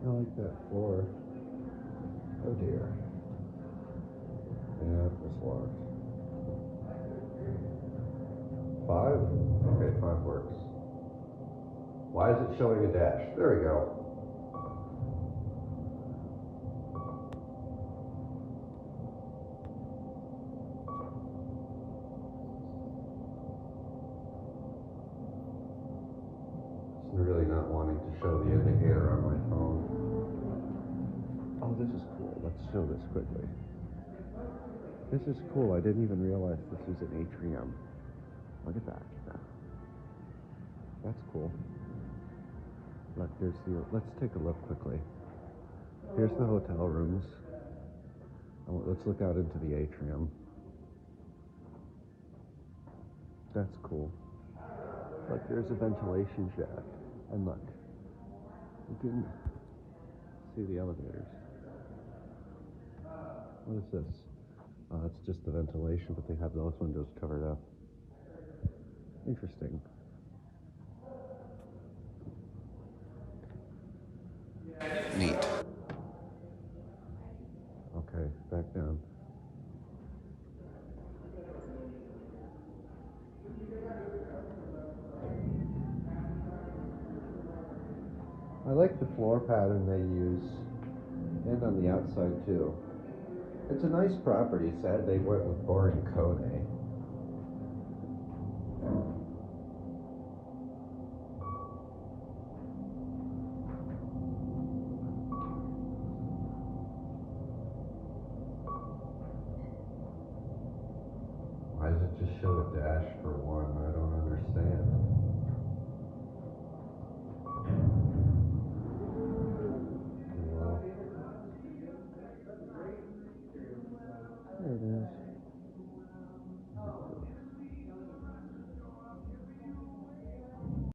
I like that floor. Oh dear. Yeah, it's locked. 5? Okay, 5 works. Why is it showing a dash? There we go. It's really not wanting to show the indicator on my phone. Oh, this is cool. Let's show this quickly. This is cool. I didn't even realize this was an atrium. Look at that. That's cool. Look, there's the. Let's take a look quickly. Here's the hotel rooms. Oh, let's look out into the atrium. That's cool. Look, there's a ventilation shaft. And look, you can see the elevators. What is this? It's just the ventilation, but they have those windows covered up. Interesting. Neat. Okay, back down. I like the floor pattern they use, and on the outside too. It's a nice property. Sad they went with boring Kone. Why does it just show a dash for 1? I don't understand.